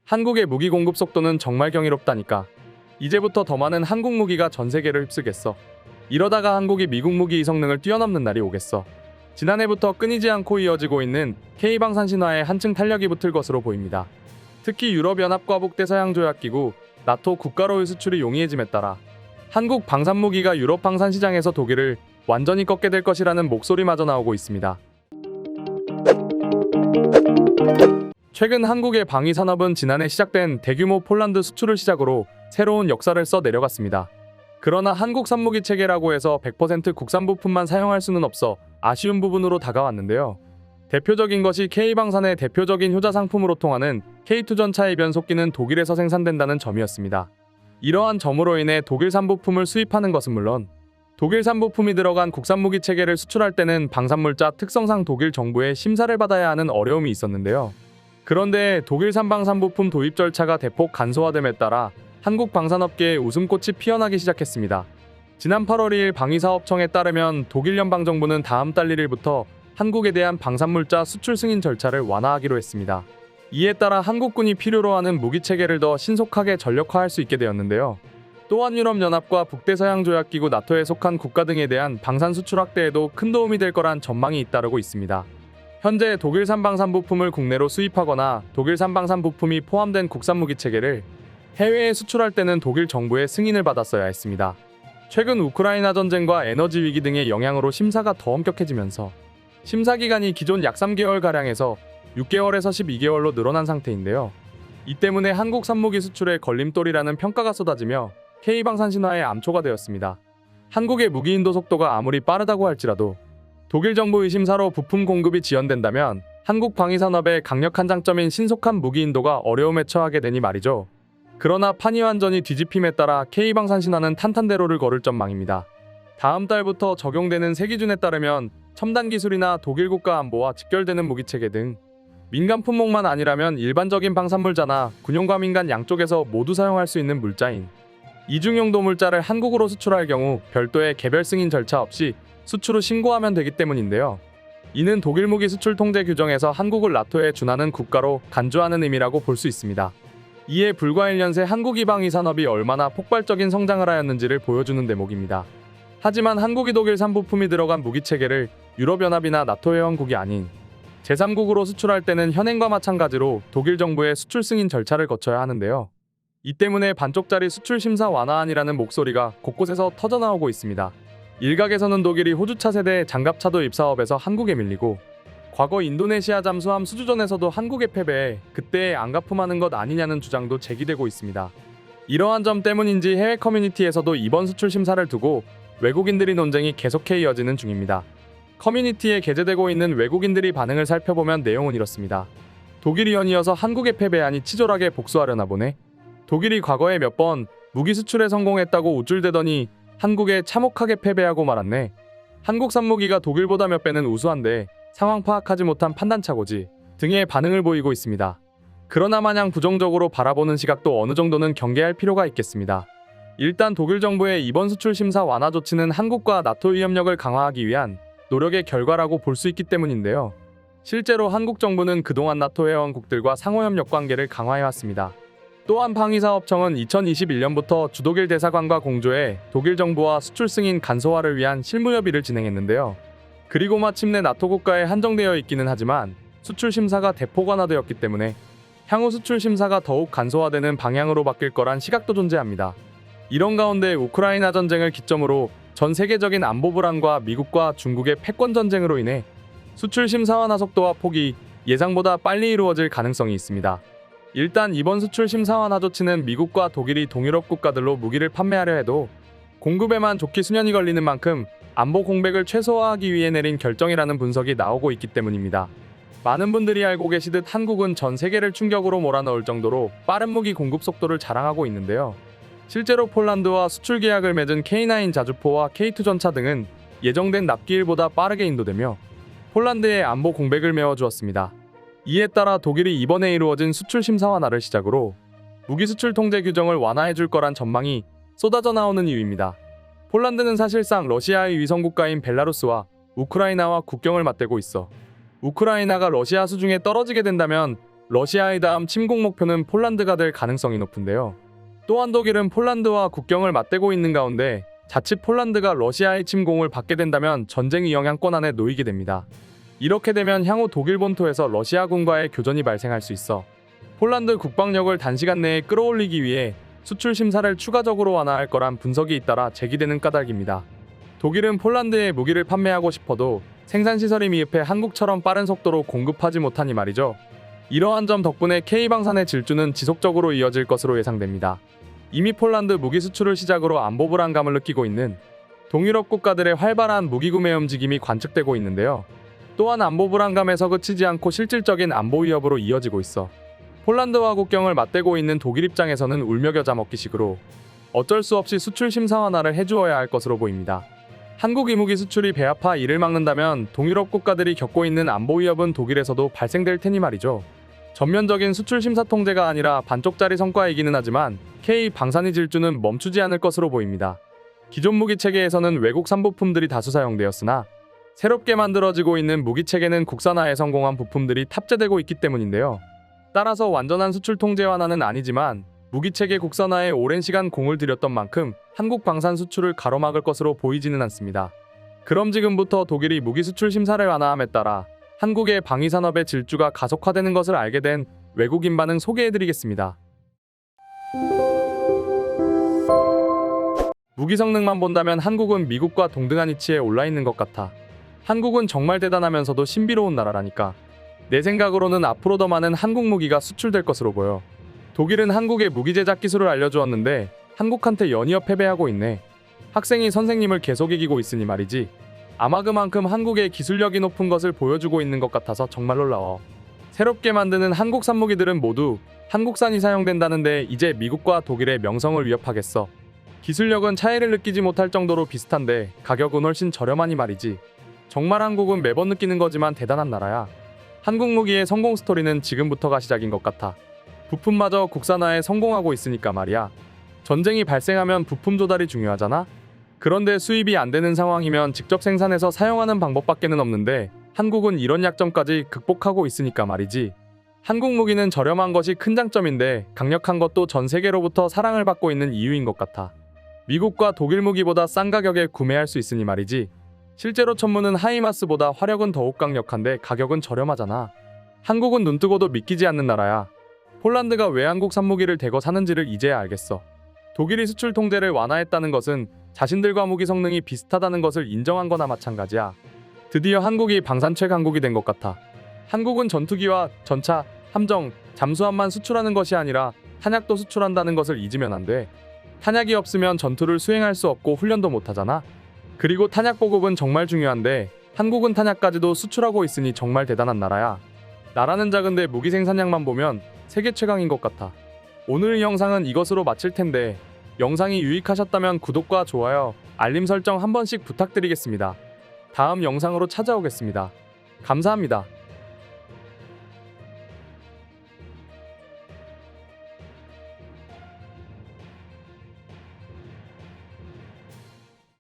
한국의 무기 공급 속도는 정말 경이롭다니까. 이제부터 더 많은 한국 무기가 전 세계를 휩쓰겠어. 이러다가 한국이 미국 무기 성능을 뛰어넘는 날이 오겠어. 지난해부터 끊이지 않고 이어지고 있는 K방산 신화에 한층 탄력이 붙을 것으로 보입니다. 특히 유럽연합과 북대서양조약기구, 나토 국가로의 수출이 용이해짐에 따라 한국 방산무기가 유럽 방산 시장에서 독일을 완전히 꺾게 될 것이라는 목소리마저 나오고 있습니다. 최근 한국의 방위 산업은 지난해 시작된 대규모 폴란드 수출을 시작으로 새로운 역사를 써 내려갔습니다. 그러나 한국 산무기 체계라고 해서 100% 국산 부품만 사용할 수는 없어 아쉬운 부분으로 다가왔는데요. 대표적인 것이 K방산의 대표적인 효자 상품으로 통하는 K2 전차의 변속기는 독일에서 생산된다는 점이었습니다. 이러한 점으로 인해 독일산 부품을 수입하는 것은 물론 독일산 부품이 들어간 국산 무기 체계를 수출할 때는 방산물자 특성상 독일 정부의 심사를 받아야 하는 어려움이 있었는데요. 그런데 독일산 방산 부품 도입 절차가 대폭 간소화됨에 따라 한국 방산업계의 웃음꽃이 피어나기 시작했습니다. 지난 8월 2일 방위사업청에 따르면 독일 연방정부는 다음 달 1일부터 한국에 대한 방산물자 수출 승인 절차를 완화하기로 했습니다. 이에 따라 한국군이 필요로 하는 무기체계를 더 신속하게 전력화할 수 있게 되었는데요. 또한 유럽연합과 북대서양조약기구 나토에 속한 국가 등에 대한 방산 수출 확대에도 큰 도움이 될 거란 전망이 잇따르고 있습니다. 현재 독일산 방산 부품을 국내로 수입하거나 독일산 방산 부품이 포함된 국산 무기 체계를 해외에 수출할 때는 독일 정부의 승인을 받았어야 했습니다. 최근 우크라이나 전쟁과 에너지 위기 등의 영향으로 심사가 더 엄격해지면서 심사 기간이 기존 약 3개월가량에서 6개월에서 12개월로 늘어난 상태인데요. 이 때문에 한국 산무기 수출에 걸림돌이라는 평가가 쏟아지며 K방산 신화의 암초가 되었습니다. 한국의 무기 인도 속도가 아무리 빠르다고 할지라도 독일 정부의 심사로 부품 공급이 지연된다면 한국 방위산업의 강력한 장점인 신속한 무기 인도가 어려움에 처하게 되니 말이죠. 그러나 판이 완전히 뒤집힘에 따라 K방산 신화는 탄탄대로를 걸을 전망입니다. 다음 달부터 적용되는 새 기준에 따르면 첨단 기술이나 독일 국가 안보와 직결되는 무기체계 등 민간 품목만 아니라면 일반적인 방산물자나 군용과 민간 양쪽에서 모두 사용할 수 있는 물자인 이중용도 물자를 한국으로 수출할 경우 별도의 개별 승인 절차 없이 수출 후 신고하면 되기 때문인데요. 이는 독일 무기 수출 통제 규정에서 한국을 나토에 준하는 국가로 간주하는 의미라고 볼 수 있습니다. 이에 불과 1년 새 한국이 방위 산업이 얼마나 폭발적인 성장을 하였는지를 보여주는 대목입니다. 하지만 한국이 독일산 부품이 들어간 무기 체계를 유럽연합이나 나토 회원국이 아닌 제3국으로 수출할 때는 현행과 마찬가지로 독일 정부의 수출 승인 절차를 거쳐야 하는데요. 이 때문에 반쪽짜리 수출 심사 완화안이라는 목소리가 곳곳에서 터져나오고 있습니다. 일각에서는 독일이 호주차 세대 장갑차 도입 사업에서 한국에 밀리고 과거 인도네시아 잠수함 수주전에서도 한국에 패배해 그때에 안 갚음하는 것 아니냐는 주장도 제기되고 있습니다. 이러한 점 때문인지 해외 커뮤니티에서도 이번 수출 심사를 두고 외국인들의 논쟁이 계속해 이어지는 중입니다. 커뮤니티에 게재되고 있는 외국인들의 반응을 살펴보면 내용은 이렇습니다. 독일이 연이어서 한국에 패배하니 치졸하게 복수하려나 보네. 독일이 과거에 몇 번 무기 수출에 성공했다고 우쭐대더니 한국에 참혹하게 패배하고 말았네. 한국산 무기가 독일보다 몇 배는 우수한데 상황 파악하지 못한 판단착오지 등의 반응을 보이고 있습니다. 그러나 마냥 부정적으로 바라보는 시각도 어느 정도는 경계할 필요가 있겠습니다. 일단 독일 정부의 이번 수출 심사 완화 조치는 한국과 나토의 협력을 강화하기 위한 노력의 결과라고 볼 수 있기 때문인데요. 실제로 한국 정부는 그동안 나토 회원국들과 상호협력 관계를 강화해왔습니다. 또한 방위사업청은 2021년부터 주독일 대사관과 공조해 독일 정부와 수출 승인 간소화를 위한 실무협의를 진행했는데요. 그리고 마침내 나토 국가에 한정되어 있기는 하지만 수출 심사가 대폭 완화되었기 때문에 향후 수출 심사가 더욱 간소화되는 방향으로 바뀔 거란 시각도 존재합니다. 이런 가운데 우크라이나 전쟁을 기점으로 전 세계적인 안보 불안과 미국과 중국의 패권 전쟁으로 인해 수출 심사 완화 속도와 폭이 예상보다 빨리 이루어질 가능성이 있습니다. 일단 이번 수출 심사 완화 조치는 미국과 독일이 동유럽 국가들로 무기를 판매하려 해도 공급에만 좋게 수년이 걸리는 만큼 안보 공백을 최소화하기 위해 내린 결정이라는 분석이 나오고 있기 때문입니다. 많은 분들이 알고 계시듯 한국은 전 세계를 충격으로 몰아넣을 정도로 빠른 무기 공급 속도를 자랑하고 있는데요. 실제로 폴란드와 수출 계약을 맺은 K9 자주포와 K2 전차 등은 예정된 납기일보다 빠르게 인도되며 폴란드의 안보 공백을 메워주었습니다. 이에 따라 독일이 이번에 이루어진 수출 심사 완화를 시작으로 무기 수출 통제 규정을 완화해줄 거란 전망이 쏟아져 나오는 이유입니다. 폴란드는 사실상 러시아의 위성국가인 벨라루스와 우크라이나와 국경을 맞대고 있어 우크라이나가 러시아 수중에 떨어지게 된다면 러시아의 다음 침공 목표는 폴란드가 될 가능성이 높은데요. 또한 독일은 폴란드와 국경을 맞대고 있는 가운데 자칫 폴란드가 러시아의 침공을 받게 된다면 전쟁의 영향권 안에 놓이게 됩니다. 이렇게 되면 향후 독일 본토에서 러시아군과의 교전이 발생할 수 있어 폴란드 국방력을 단시간 내에 끌어올리기 위해 수출 심사를 추가적으로 완화할 거란 분석이 잇따라 제기되는 까닭입니다. 독일은 폴란드에 무기를 판매하고 싶어도 생산시설이 미흡해 한국처럼 빠른 속도로 공급하지 못하니 말이죠. 이러한 점 덕분에 K방산의 질주는 지속적으로 이어질 것으로 예상됩니다. 이미 폴란드 무기 수출을 시작으로 안보 불안감을 느끼고 있는 동유럽 국가들의 활발한 무기 구매 움직임이 관측되고 있는데요. 또한 안보 불안감에서 그치지 않고 실질적인 안보 위협으로 이어지고 있어 폴란드와 국경을 맞대고 있는 독일 입장에서는 울며 겨자 먹기식으로 어쩔 수 없이 수출 심사 완화를 해주어야 할 것으로 보입니다. 한국의 무기 수출이 배아파 이를 막는다면 동유럽 국가들이 겪고 있는 안보 위협은 독일에서도 발생될 테니 말이죠. 전면적인 수출 심사 통제가 아니라 반쪽짜리 성과이기는 하지만 K 방산의 질주는 멈추지 않을 것으로 보입니다. 기존 무기 체계에서는 외국산 부품들이 다수 사용되었으나 새롭게 만들어지고 있는 무기 체계는 국산화에 성공한 부품들이 탑재되고 있기 때문인데요. 따라서 완전한 수출 통제 완화는 아니지만 무기 체계 국산화에 오랜 시간 공을 들였던 만큼 한국 방산 수출을 가로막을 것으로 보이지는 않습니다. 그럼 지금부터 독일이 무기 수출 심사를 완화함에 따라 한국의 방위 산업의 질주가 가속화되는 것을 알게 된 외국인 반응 소개해드리겠습니다. 무기 성능만 본다면 한국은 미국과 동등한 위치에 올라 있는 것 같아. 한국은 정말 대단하면서도 신비로운 나라라니까. 내 생각으로는 앞으로 더 많은 한국 무기가 수출될 것으로 보여. 독일은 한국의 무기 제작 기술을 알려주었는데 한국한테 연이어 패배하고 있네. 학생이 선생님을 계속 이기고 있으니 말이지. 아마 그만큼 한국의 기술력이 높은 것을 보여주고 있는 것 같아서 정말 놀라워. 새롭게 만드는 한국산 무기들은 모두 한국산이 사용된다는데 이제 미국과 독일의 명성을 위협하겠어. 기술력은 차이를 느끼지 못할 정도로 비슷한데 가격은 훨씬 저렴하니 말이지. 정말 한국은 매번 느끼는 거지만 대단한 나라야. 한국 무기의 성공 스토리는 지금부터가 시작인 것 같아. 부품마저 국산화에 성공하고 있으니까 말이야. 전쟁이 발생하면 부품 조달이 중요하잖아? 그런데 수입이 안 되는 상황이면 직접 생산해서 사용하는 방법밖에는 없는데 한국은 이런 약점까지 극복하고 있으니까 말이지. 한국 무기는 저렴한 것이 큰 장점인데 강력한 것도 전 세계로부터 사랑을 받고 있는 이유인 것 같아. 미국과 독일 무기보다 싼 가격에 구매할 수 있으니 말이지. 실제로 천문은 하이마스보다 화력은 더욱 강력한데 가격은 저렴하잖아. 한국은 눈뜨고도 믿기지 않는 나라야. 폴란드가 왜 한국산 무기를 대거 사는지를 이제야 알겠어. 독일이 수출 통제를 완화했다는 것은 자신들과 무기 성능이 비슷하다는 것을 인정한 거나 마찬가지야. 드디어 한국이 방산 최강국이 된 것 같아. 한국은 전투기와 전차, 함정, 잠수함만 수출하는 것이 아니라 탄약도 수출한다는 것을 잊으면 안 돼. 탄약이 없으면 전투를 수행할 수 없고 훈련도 못하잖아. 그리고 탄약 보급은 정말 중요한데 한국은 탄약까지도 수출하고 있으니 정말 대단한 나라야. 나라는 작은데 무기 생산량만 보면 세계 최강인 것 같아. 오늘 영상은 이것으로 마칠 텐데 영상이 유익하셨다면 구독과 좋아요, 알림 설정 한 번씩 부탁드리겠습니다. 다음 영상으로 찾아오겠습니다. 감사합니다.